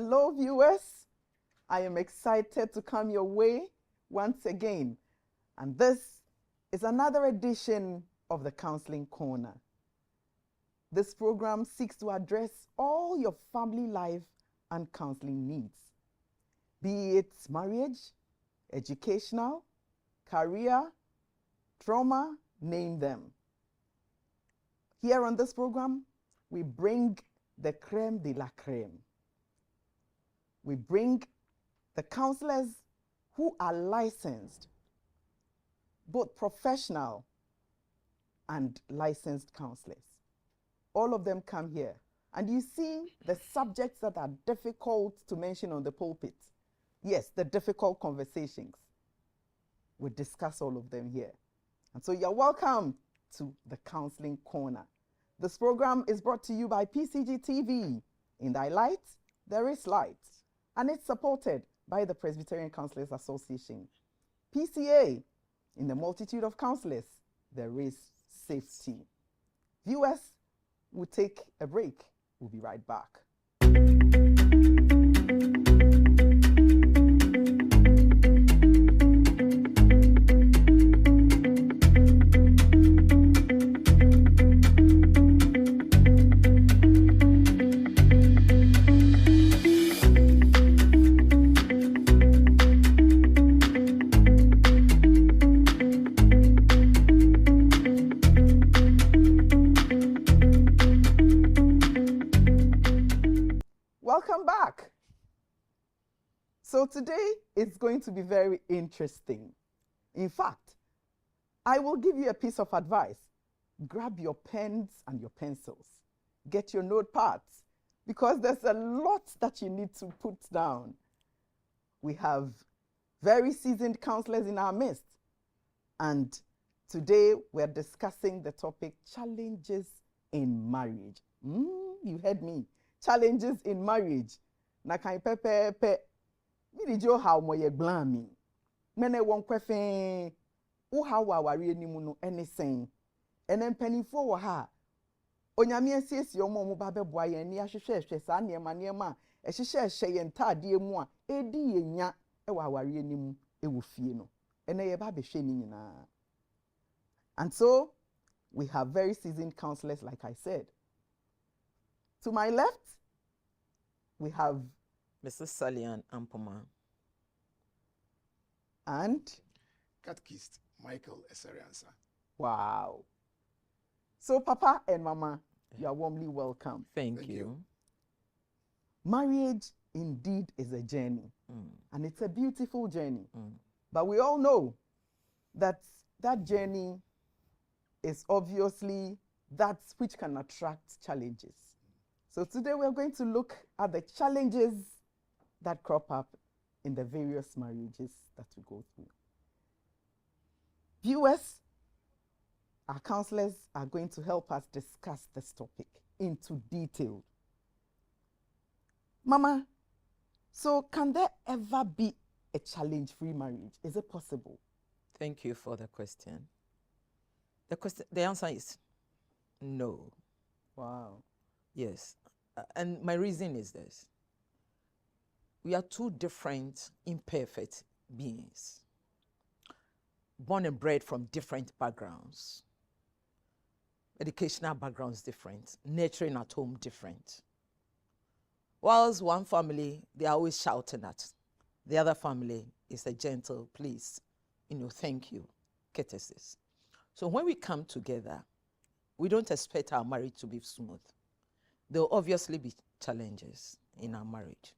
Hello, viewers. I am excited to come your way once again. And this is another edition of the Counseling Corner. This program seeks to address all your family life and counseling needs, be it marriage, educational, career, trauma, name them. Here on this program, we bring the creme de la creme. We bring the counselors who are licensed, both professional and licensed counselors. All of them come here. And you see the subjects that are difficult to mention on the pulpit. Yes, the difficult conversations. We discuss all of them here. And so you're welcome to the Counseling Corner. This program is brought to you by PCG TV. In thy light, there is light. And it's supported by the Presbyterian Counselors Association. PCA, in the multitude of counselors, there is safety. Viewers, we'll take a break. We'll be right back. Welcome back. So today is going to be very interesting. In fact, I will give you a piece of advice. Grab your pens and your pencils. Get your notepads, because there's a lot that you need to put down. We have very seasoned counselors in our midst. And today we're discussing the topic, challenges in marriage. You heard me. Challenges in marriage. Na kan pepe mi di how mo ye glan mi. Mene won kwefen wo how aware animu no anything. Enen panifo wo ha. Onyame asiesie omo mo ba beboa ye ni ahwehwe saa niema e hye ye ntade mu a edi yenya e wa aware animu e wo fie no. Ene ye ba behwe ni nyina. And so we have very seasoned counselors, like I said. To my left, we have Mrs. Salian Ampoma and Catechist Michael Eseriansa. Wow. So Papa and Mama, you are warmly welcome. Thank you. Marriage indeed is a journey, and it's a beautiful journey. But we all know that that journey is obviously that which can attract challenges. So today we're going to look at the challenges that crop up in the various marriages that we go through. Viewers, our counselors are going to help us discuss this topic into detail. Mama, so can there ever be a challenge-free marriage? Is it possible? Thank you for the question. The answer is no. Wow. Yes. And my reason is this. We are two different, imperfect beings, born and bred from different backgrounds. Educational backgrounds different, nurturing at home different. Whilst one family, they are always shouting at. The other family is a gentle, please, thank you, courtesies. So when we come together, we don't expect our marriage to be smooth. There will obviously be challenges in our marriage.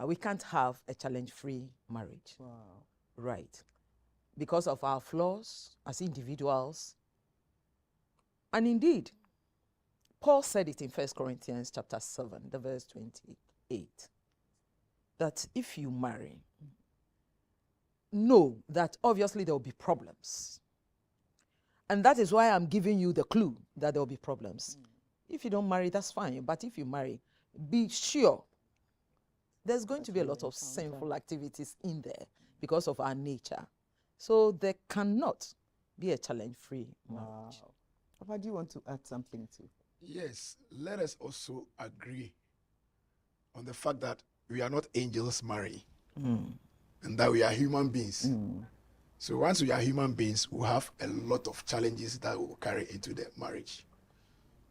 We can't have a challenge-free marriage. Wow. Right. Because of our flaws as individuals. And indeed, Paul said it in 1 Corinthians chapter 7, the verse 28, that if you marry, know that obviously there will be problems. And that is why I'm giving you the clue that there will be problems. If you don't marry, that's fine. But if you marry, be sure there's going to be a lot of sinful activities in there because of our nature. So there cannot be a challenge-free marriage. Wow. Papa, do you want to add something too? Yes, let us also agree on the fact that we are not angels marrying, and that we are human beings. So once we are human beings, we have a lot of challenges that we will carry into the marriage.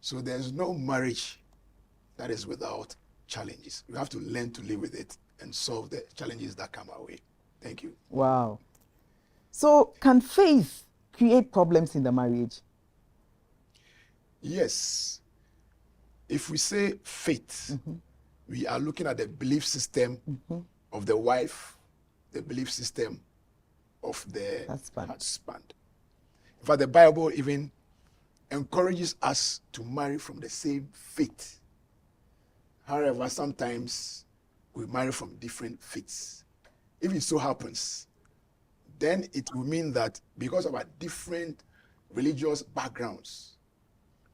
So there's no marriage that is without challenges. We have to learn to live with it and solve the challenges that come our way. Thank you. Wow. So can faith create problems in the marriage? Yes. If we say faith, we are looking at the belief system of the wife, the belief system of the husband. In fact, the Bible even encourages us to marry from the same faith. However, sometimes we marry from different faiths. If it so happens, then it will mean that because of our different religious backgrounds,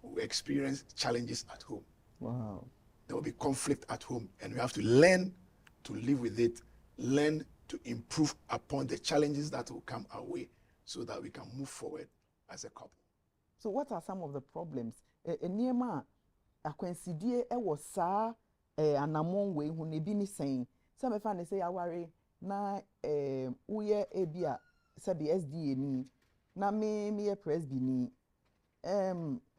we experience challenges at home. Wow. There will be conflict at home, and we have to learn to live with it, learn to improve upon the challenges that will come our way so that we can move forward as a couple. So what are some of the problems? Niema akwansidie ewo saa anamon we hu ne bi ni sen. Some me fa ne say aware na uye ebia sabi SDA ni na me ye presby ni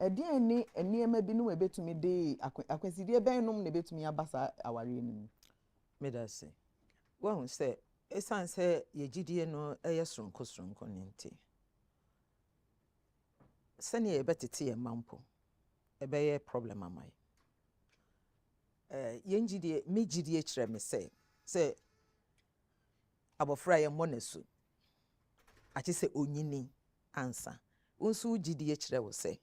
edien ni niema bi no ebetumi de akwansidie ben nom ne betumi abasa aware ni. Me da say. Wo say esan say ye gidie no eye sonko ni nti. Sani ebetete ye mampo ebeye problem amai. Yenjidie me gidie kire me say abofra ye monesu ati se onyini ansa unsu gidie kire wo say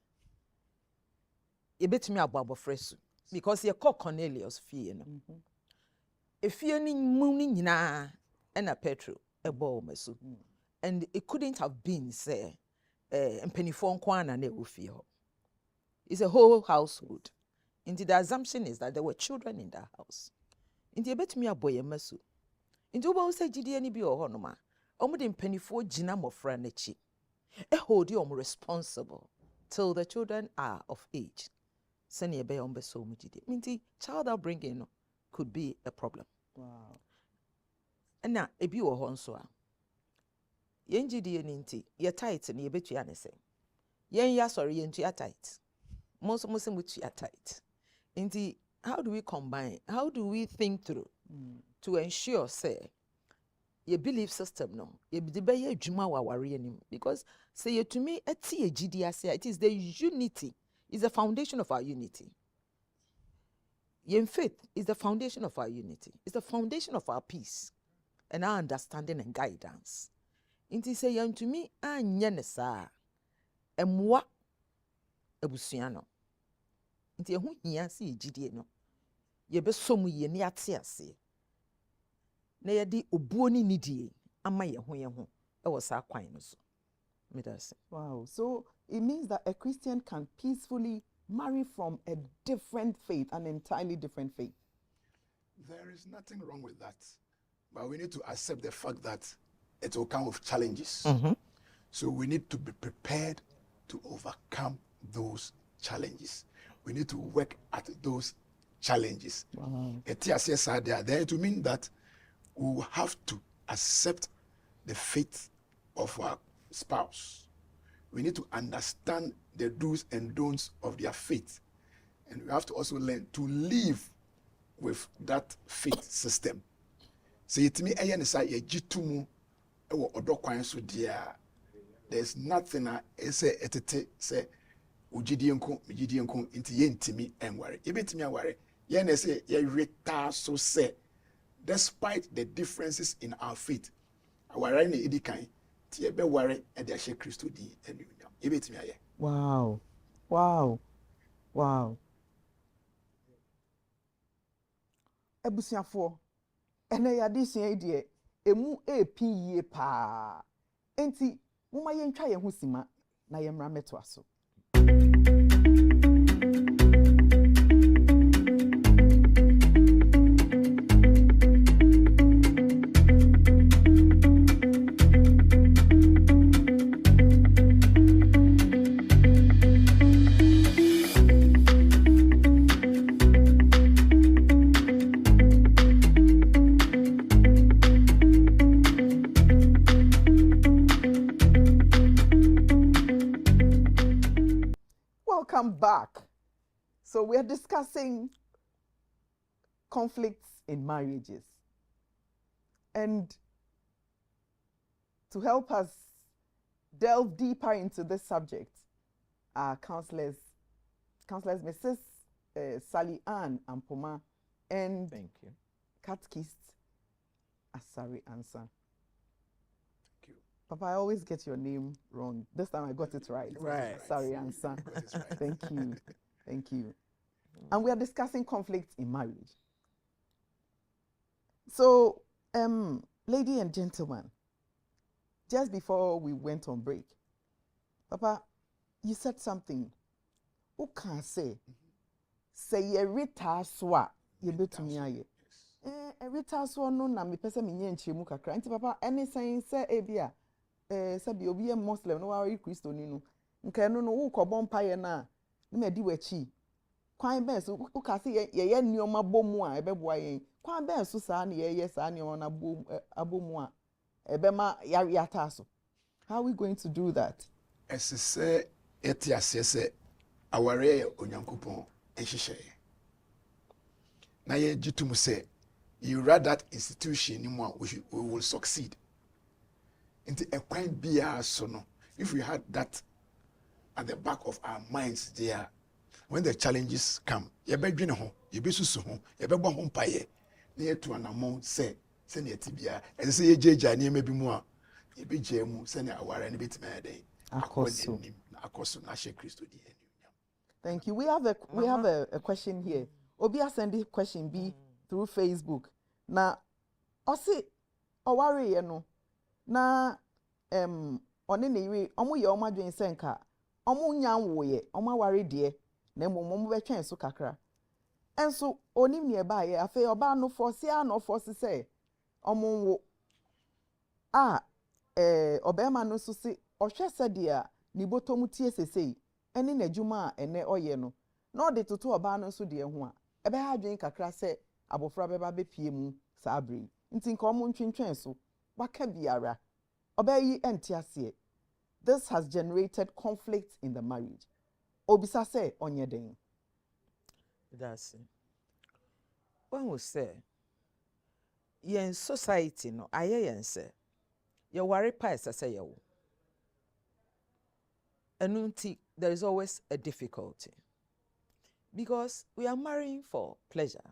ebetumi abofra su because ye call Cornelius fie no efie ni mu ni nyina na Petro ebo masu and it couldn't have been say mpenifo nkwana na efie ho. It's a whole household. Indeed, the assumption is that there were children in that house. Indeed, ebetumi aboye masu. Indeed, obo say gidie ni bi oho no ma. Omo de mpenifo gina mofra na chi. Hold you responsible till the children are of age. Sani ebe ombe so mu gidie. Indeed, child upbringing no could be a problem. Wow. Na ebi wo ho nso a. Yen gidie ni nti, ye tight ni ebetua ne se. Yen ya sorry yen tua tight. Most mutua tight. Indeed, how do we combine? How do we think through to ensure say your belief system no ye be be adwuma wa ware anim because say you to me eti egidi ase it is the unity is the foundation of our unity. Your faith is the foundation of our unity. It's the foundation of our peace and our understanding and guidance. Inti say you to me anya ne saa emwa abusua no nti ehu hia se egidie no ye be som ye ne ate ase na ye di obuo ni nidie ama ye ho e wo sa kwan no so me da say. Wow. So it means that a Christian can peacefully marry from a different faith, an entirely different faith. There is nothing wrong with that, but we need to accept the fact that it will come with challenges. So we need to be prepared to overcome those challenges. We need to work at those challenges. Wow. Then it will mean that we will have to accept the faith of our spouse. We need to understand the do's and don'ts of their faith. And we have to also learn to live with that faith system. So it me there's nothing I say say ujidienko inti yentimi enware. Ibetimi aware. Yen say ye reta so say despite the differences in our faith, aware ni edikan ti ebe ware e de ahye Kristo di enunyam. Ibetimi aye. Wow. Wow. Wow. Ebusiafo ene ya disen ide emu epi yie pa. Enti muma yentwa ye ho sima na ye mra meto aso. back. So we're discussing conflicts in marriages. And to help us delve deeper into this subject, our counselors Mrs. Sally Ann Ampoma and Thank you. catechist Asari Ansa. Thank you. Papa, I always get your name wrong. This time I got it right. Right. Sorry, Ansa. Got it right. Thank you. Thank you. And we are discussing conflict in marriage. So, lady and gentlemen, just before we went on break, Papa, you said something. Who can say ye rita swa ye betumi aye? Rita swa no na me pese me nye nchemu kakra. Nti papa, any saying say ebia say bi obi ye Muslim no wa Christo ni no. Nka no wo kobon paye na me di wachi. Kwan ben so who can say ye nneoma bomu a ebeboa yen. Kwan ben so sa na ye sa nneoma na abomu a ebema yari ataso. How are we going to do that? Say etiase aware onyankopon ehihye na ye gitum say you read that institution ni mo we will succeed into a kwan bia so no. If we had that at the back of our minds there, when the challenges come, ye be dwene ho, ye be susu ho, ye be bɔ ho mpaye na ye to anamon say na etibia e say ye jeja na bi mu a ye be jemu say na aware na betima ya den Akoso. na she Kristo di. Thank you. We have a question here. Obi send the question B through Facebook. Na osi oware ye no na one ne ire omo ye omo adwen senka omo nya nwoye omo aware de na momo be twen so kakra. Enso onim ne ba ye afa oba no force say omo nwo obema no so se ohwe sede a ni botom tie sesei ene n'adwuma a ene oye no na ode toto oba no so de ho a ebe ha adwen kakra se abofra beba bepie mu sa abri nti nka omo ntwentwen so waka biara obayi entiase. This has generated conflict in the marriage. Obisa se onye den. That's it. When we say in society no aye yen say you worry pa say you. And there is always a difficulty because we are marrying for pleasure,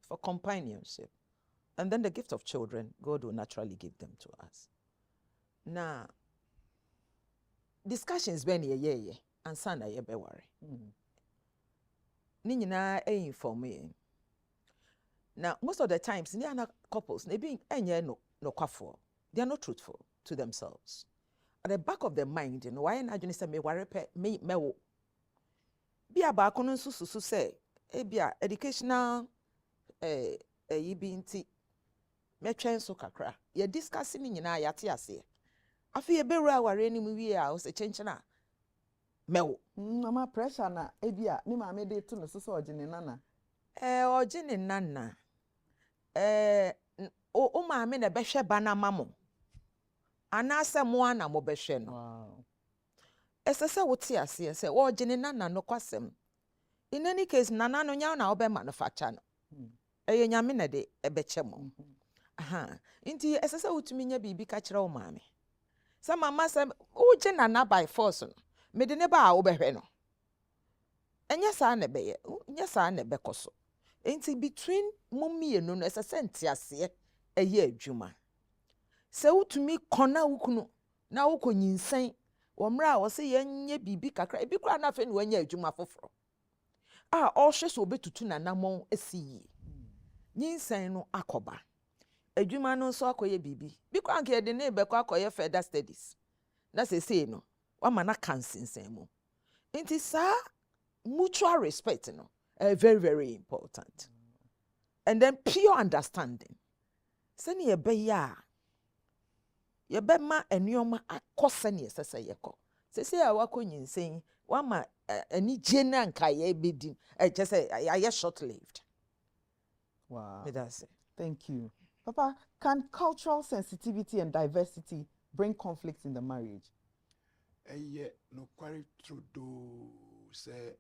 for companionship, and then the gift of children, God will naturally give them to us. Now, discussions ben ye and sana ye be worry. Ni nyina e inform me. Now, most of the times, ni ana couples, they being enye no kwafo. They are not truthful to themselves. At the back of their mind, why na adwene say me worry pe me wo. Bia ba kono susu say e bia educational yibi nti me twen so kakra. Ye discuss ni nyina ya te ase. Afi ye bewura aware ni mu wi a o se chenchena me wo. Mama pressure na e bia ni ma me de to no so ogene nana. Ogene nana. O ma me na behwe bana mamo. Anase mo ana mo behwe no. Wow. Esese wote ase se wo gene nana no kwasem. In any case nana no nya na obe manufacture no. Eye nyame na de ebeche mo. Aha. Inti esese wotumi nya bibi ka kire wo maame. Sa mama se wo gene nana by force no. Me de ne ba a wo behwe no. Enye sa na beye. Enye sa na bekoso. Inti between mommy no no esese ntiase eye adwuma. Se wotumi kona wukunu na wukonyinsen womra wo se yenye bibi kakra ebi kra na fe ne wanya adwuma foforo ohwe so obetutu na namon asiyi nyinsen no akoba adwuma no so akoye bibi bi kra nke de ne be kwa akoye further studies na se no wama na kansensen mu nti sa mutual respect no very very important and then pure understanding se ne be ya ye be ma enioma akose ne sese yeko sese ya wakonyinsen wama ani jena nka ye bedin just say I short lived. Wow. That's it. Thank you. Papa, can cultural sensitivity and diversity bring conflict in the marriage? No quite true do say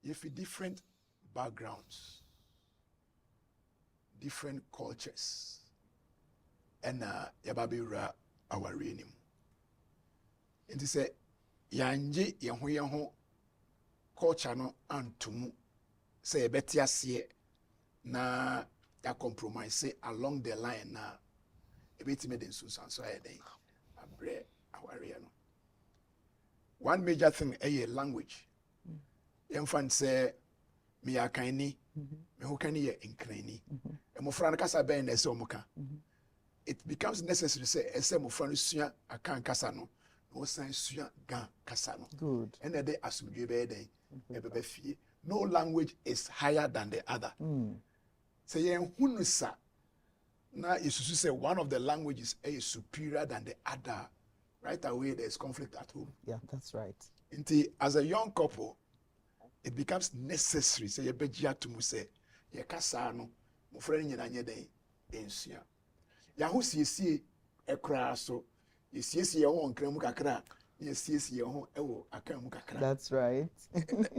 If different backgrounds, different cultures, and yababira our renim. And he said, Yanje yaho culture no antumu say betia see na ya compromise along the line na ebeti me den susan so ayeden abre aware no. One major thing a language. Yemfan say me akani me ho kan ye enkrani. Emofra no kasa ben na se omuka. It becomes necessary say ese mofra no sua akan kasa no no san sua gan kasa no. Good. And they asumdwe be den ebebe fie. No language is higher than the other. Say yen hunu sa na isusu say one of the languages is superior than the other. Right away there's conflict at home. Yeah, that's right. As a young couple, it becomes necessary say you bejia to mu say ye kasa no mo frɛ nyina nye den ensua ya ho siesie ekra so ye siesie ho nkran mu kakra ye siesie ho ewo akan mu kakra. That's right.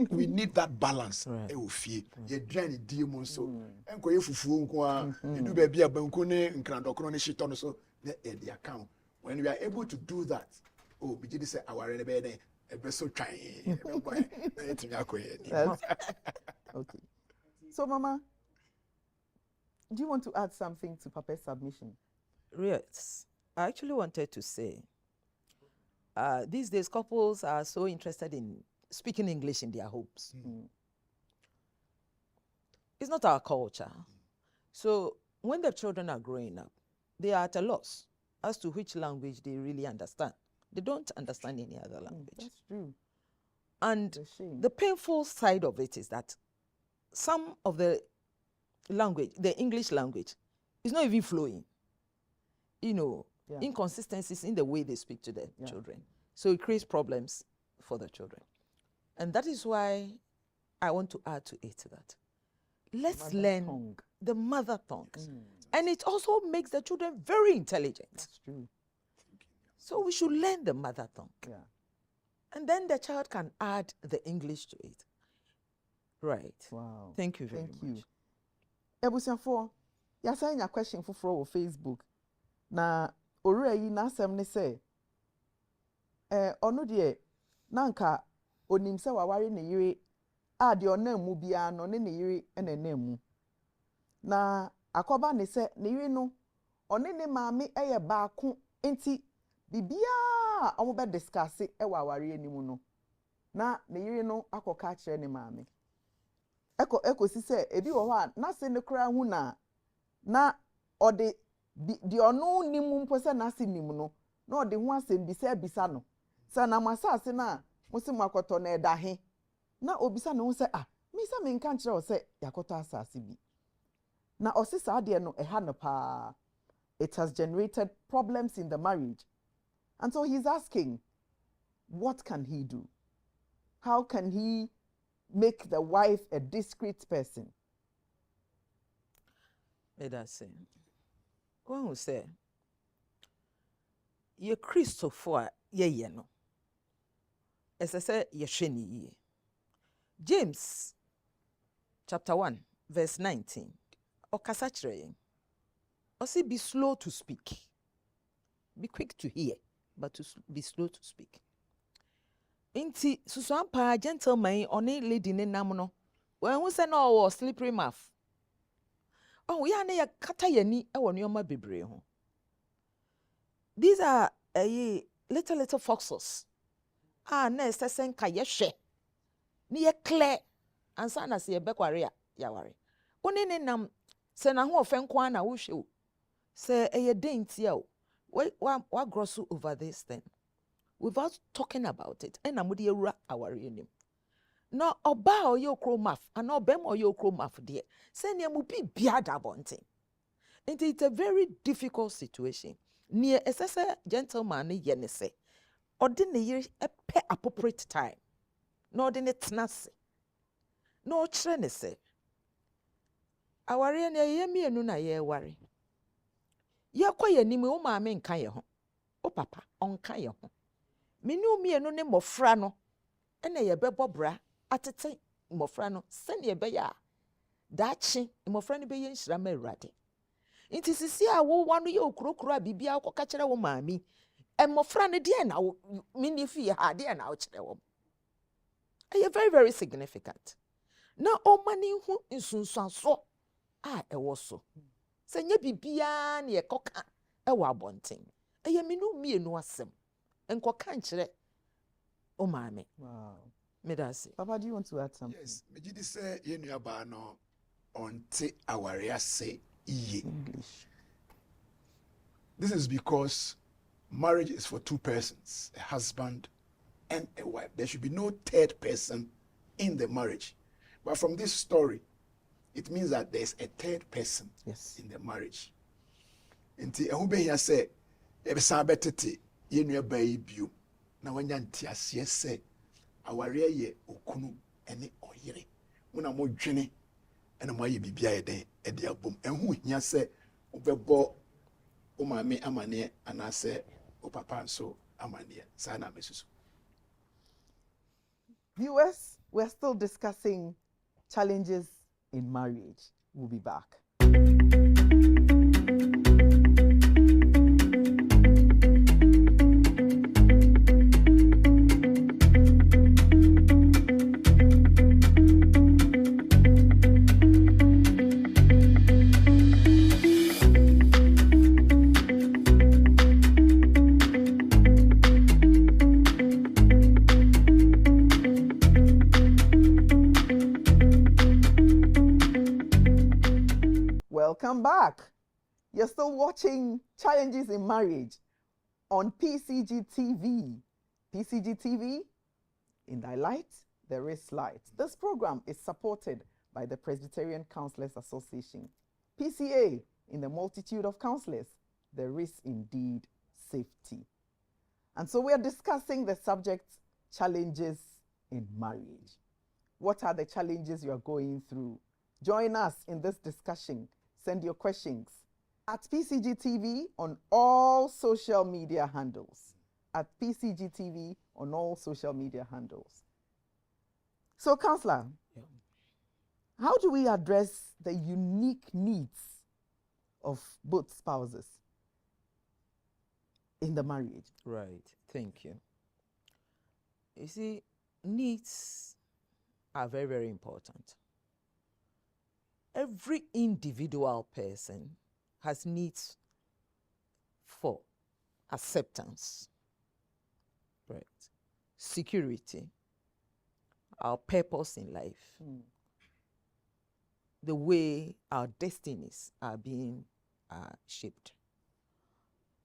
We need that balance ewo fie ye dwan ni die mu so enko ye fufuo nko a edu ba bia banku ne nkran dokro ne shito no so na e dia account. When we are able to do that, oh be say our be den e so twan Okay. So Mama, do you want to add something to Papa's submission? Yes, I actually wanted to say, these days couples are so interested in speaking English in their homes. It's not our culture. So when the children are growing up, they are at a loss as to which language they really understand. They don't understand any other language. That's true. And the painful side of it is that some of the language, the English language, is not even flowing. Inconsistencies in the way they speak to the children. So it creates problems for the children. And that is why I want to add to it that let's learn the mother tongue. And it also makes the children very intelligent. That's true. So we should learn the mother tongue. Yeah. And then the child can add the English to it. Right. Wow. Thank you very much. Ebusiafo, ya say your question for Facebook. Na ore yi na asem ne say onu de na nka onim se waware ne yire a de onam bia no ne yire enenam mu. Na akoba ne se ne yire no one ne maame eye baako enti bibia omo be discuss e waware animu no na ne yire no akoka kire ne maame eko si se ebi wo ho a na se ne kra hu na ode di ono nimu mpo se na se nimu no na ode ho asem bisa no se na masase na musi makoto na edahe na obisa no se mi se me nka kire o se yakoto asase bi na osisa ade no eha no pa. It has generated problems in the marriage. And so he's asking, what can he do? How can he make the wife a discreet person? That's it. One will say, ye Christopher, ye no. As I say, ye sheni ye. James, chapter 1, verse 19. Okasachre. Also be slow to speak. Be quick to hear, but to be slow to speak. Inti susampa gentleman oni lady ne namuno. When we say no slippery mouth. Oh, ya ne ya kata yani e wonu yoma bebre ho. These are little foxes. Na esesen ka ye hwe. Ni ye clear. Ansa na se ye bekware ya ware. Oni ne nam se na ho ofen kwa na wo hwe. Say a dainty what gross over this thing without talking about it. And I'm with our name. No oba or your crow muff, and no bem or your crow muff, dear. Send you be biada bonting. And it's a very difficult situation. Near a gentleman, yenese, or didn't year a pay appropriate time. Nor didn't it nasty. No trenese. Our yemi and nuna ye worry. Ya kwa ye ni me o maame nka ye ho o papa onka ye ho me ni o mie no ne mofra no ene ye bebo bra atete mmɔfra no sɛnea ɛbɛyɛ a daakye mmɔfra no bɛyɛ nhyira ma Awurade. Nti sisi a wowa no yɛ okurokuro a biribiara kɔka kyerɛ wo maame, mmɔfra no deɛ na menni fie ha deɛ na wokyerɛ wɔm. Ɛyɛ very, very significant. Na ɔma ne hu nsunsuasoɔ a ɛwɔ so. Sɛ nyɛ biribiara na yɛkɔka ɛwɔ abɔnten. Ɛyɛ me no mmienu asɛm. Nkɔka nkyerɛ o maame. Wow. Medase. Papa, do you want to add something? Yes, megidi say ye nuaba no onte aware ase iye. English. This is because marriage is for two persons, a husband and a wife. There should be no third person in the marriage. But from this story, it means that there's a third person in the marriage. Nti ehu be here say e be san betete ye nuaba yi bio na wanya ntiase say aware ye okunu ene oyere. Una mo dwene ena mo aye bibia ye den e de abom. Ehu hia say obebo o maame amane anase o papa nso amane sa na mesusu. Viewers, we're still discussing challenges in marriage. We'll be back. Welcome back. You're still watching Challenges in Marriage on PCG TV. PCG TV, in thy light, there is light. This program is supported by the Presbyterian Counselors Association. PCA, in the multitude of counselors, there is indeed safety. And so we are discussing the subject, challenges in marriage. What are the challenges you are going through? Join us in this discussion. Send your questions at PCG TV on all social media handles. At PCG TV on all social media handles. So, Counselor, how do we address the unique needs of both spouses in the marriage? Right, thank you. You see, needs are very, very important. Every individual person has needs for acceptance, right? Security, our purpose in life, the way our destinies are being shaped.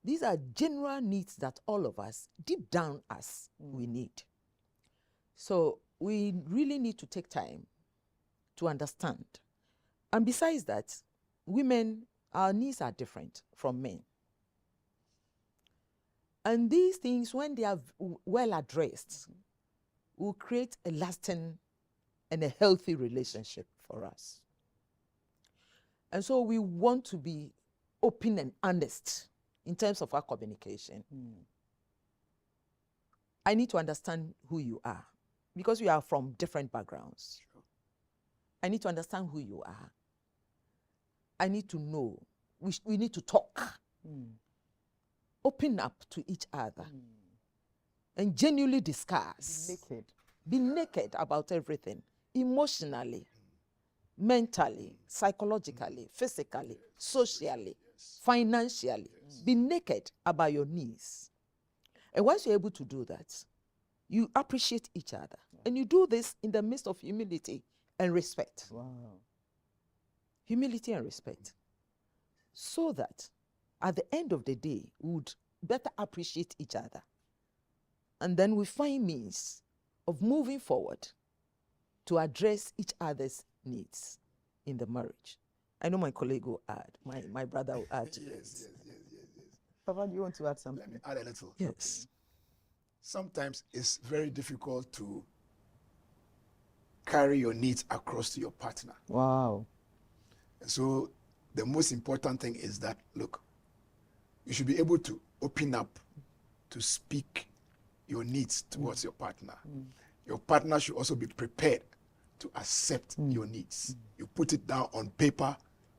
These are general needs that all of us, deep down us, we need. So we really need to take time to understand. And besides that, women, our needs are different from men. And these things, when they are well addressed, will create a lasting and a healthy relationship for us. And so we want to be open and honest in terms of our communication. I need to understand who you are because we are from different backgrounds. I need to understand who you are. I need to know. We need to talk. Open up to each other. And genuinely discuss. Be naked about everything. Emotionally, mentally, psychologically, physically, socially, financially. Be naked about your needs. And once you're able to do that, you appreciate each other. And you do this in the midst of humility and respect. Wow. Humility and respect. So that at the end of the day, we would better appreciate each other. And then we find means of moving forward to address each other's needs in the marriage. I know my colleague will add, my brother will add to this. Yes. Papa, do you want to add something? Let me add a little. Yes. Sometimes it's very difficult to carry your needs across to your partner. Wow. And so the most important thing is that, look, you should be able to open up to speak your needs towards your partner. Your partner should also be prepared to accept your needs. You put it down on paper,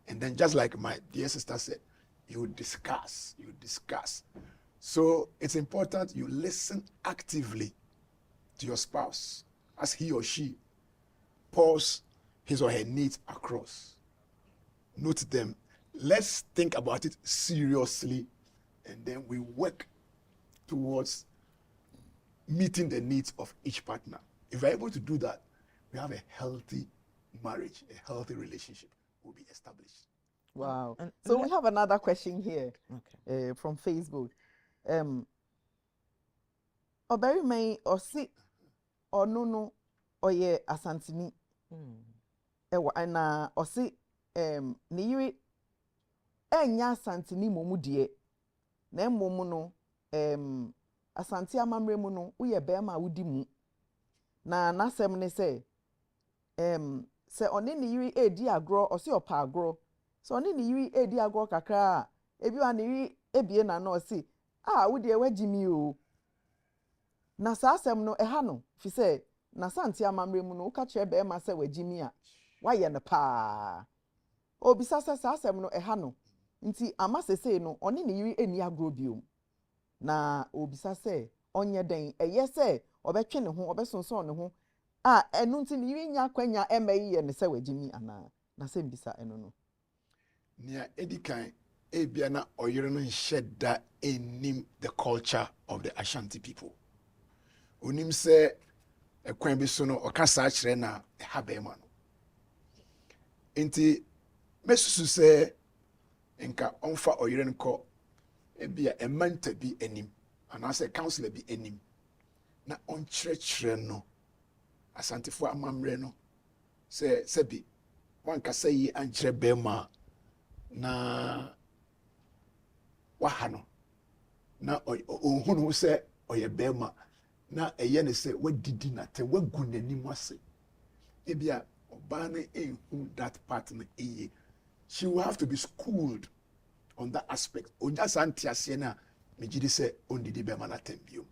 and then just like my dear sister said, you discuss. So it's important you listen actively to your spouse as he or she pours his or her needs across. Note them. Let's think about it seriously, and then we work towards meeting the needs of each partner. If we're able to do that, we have a healthy marriage, a healthy relationship will be established. Wow. So we have another question here from Facebook. Oberi may osi onono oye asantini. Na osi ni yiri enya asantini momu die. Na momu no asanti amamre mu no uye bema wudi mu. Na nasem ne se se oni ni yiri edi agro osi opa agro. So oni ni yiri edi agro kakra ebi wa ni yiri ebie na no osi wudi e wagimi o. Na sa asem no eha no fi se na santi amamre mu no uka kire bema se wagimi a waye ne pa. Obisa se sa asem no eha no nti amasese no oni ni yiri eni agro biom. Na obisa se onye den eye se obetwe ne ho obesonson ne ho enu nti ni yiri nya kwanya emaye ne se wagimi ana na se mbisa enu no nia edikan ebia na oyere no nheda enim the culture of the Ashanti people. Onim se ekwan bi so no okasa akire na habema no. Enti mesusu se nka onfa oyere no ko ebia emanta bi enim anase counselor bi enim na onkyerɛkyerɛ no asantefo amamre no se bi wankasa yi ankyerɛ bema na wahano na ohunu se oye bema na eye ne se wadidi na te wagu nanim ase ebia oba na ehun that part na eye. She will have to be schooled on that aspect. Onya santi ase na mejidi se ondidi bema na tembium.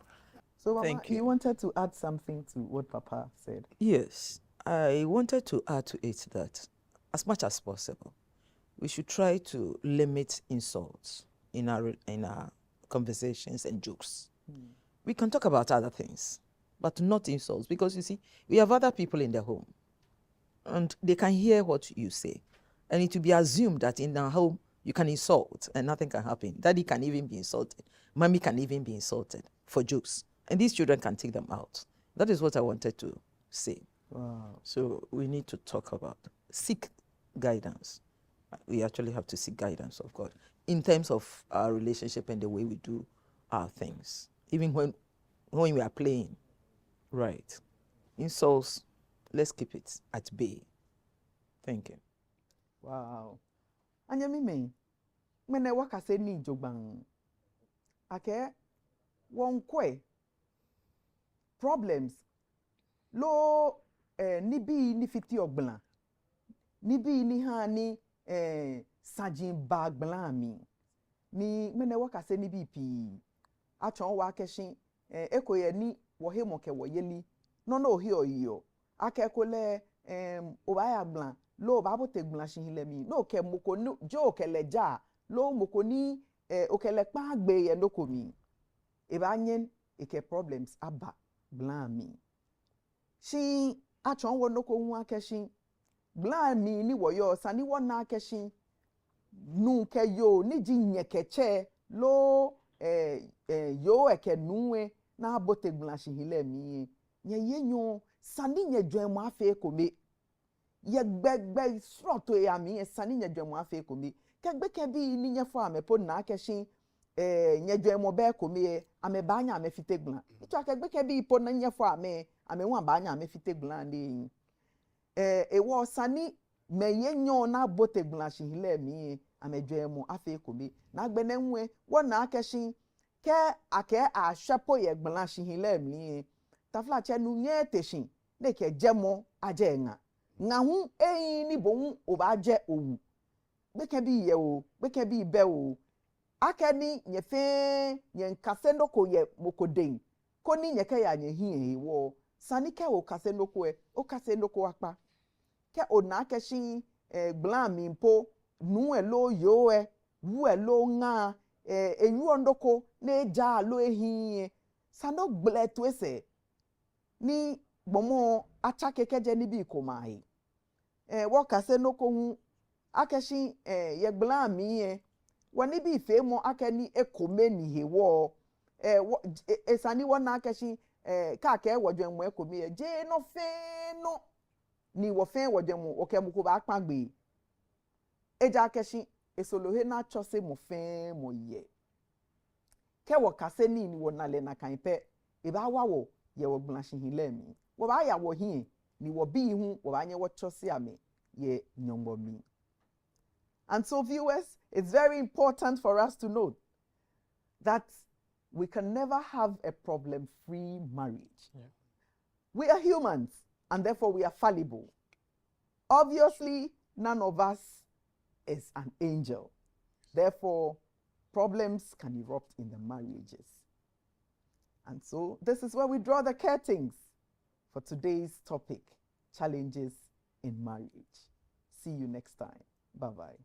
So Mama, you wanted to add something to what Papa said. Yes, I wanted to add to it that as much as possible we should try to limit insults in our conversations and jokes. We can talk about other things, but not insults, because you see, we have other people in the home, and they can hear what you say, and it will be assumed that in our home you can insult and nothing can happen. Daddy can even be insulted, mommy can even be insulted for jokes, and these children can take them out. That is what I wanted to say. Wow. So we need to talk about, seek guidance. We actually have to seek guidance of God in terms of our relationship and the way we do our things. Even when we are playing, right? Insults, let's keep it at bay. Thank you. Wow. Anya mimi, mene waka se ni jogban. Ake, wonkwe, problems, lo ni bi ni fiti ogblan, ni bi ni ha ni sajin bag blami ni mene waka se ni bi pi achon wa keshin ekoye ni wo he mo ke wo yeli no ohi oyo akekole obaya blan lo ba bo te gblan shin lemi no ke moko no jo kele ja lo moko ni okele pa gbe ye no komi e ba nyen e ke problems aba blami shi achon wo no ko hu akeshin blami ni woyo sani wona keshin nu ke yo ni ji nyekeche lo yo eke nuwe na bote glanshi hile mi nye yenyo sani nye dwemu afe kome ye gbegbe sroto ya mi sani nye dwemu afe kome kegbe kebi ni nye fo amepo na keshin nye dwemu be kome ame banya ame fite glan ito kegbe kebi ipo na nye fo ame wa banya ame fite glan ni ewo sani menye nyo na bote glanshi hile mi amedwemu afe komi na gbene nwe wona akeshin ke ake a hwepo ye glanshi hile mi tafla che nu nye teshin ne ke jemo aje nga hu ni bohun obaje owu beke bi ye o beke bi be o akeni nyefe nye nkase ndoko ye mokoden koni nyeke ya nye hi wo Sani ke o kase noko e, o kase noko akpa. Ke o na keshi blan mimpo, nu e lo yo e, wu e lo nga, enyu ondoko, ne ja lo ehi. Sano gle tu ese. Ni bomo achake keje ni bi komai. Wo kase noko hu, akeshi ye blan mi e, wani bi fe mo akeni ekome ni hewo. Esani wana akeshi ka ke wodwen mo ekomi je no fe no ni wo fe wodwen mo oke mu ko ba pagbe eja keshi esolohe na chose mo fe mo ye ke wo kase ni wo na le na kan pe e ba wa wo ye wo gblanshi hile mi wo ba ya wo hin ni wo bi hu wo ba nye wo chose ame ye nyombo mi. And so viewers, it's very important for us to know that we can never have a problem-free marriage. Yeah. We are humans, and therefore we are fallible. Obviously, none of us is an angel. Therefore, problems can erupt in the marriages. And so this is where we draw the curtains for today's topic, challenges in marriage. See you next time. Bye-bye.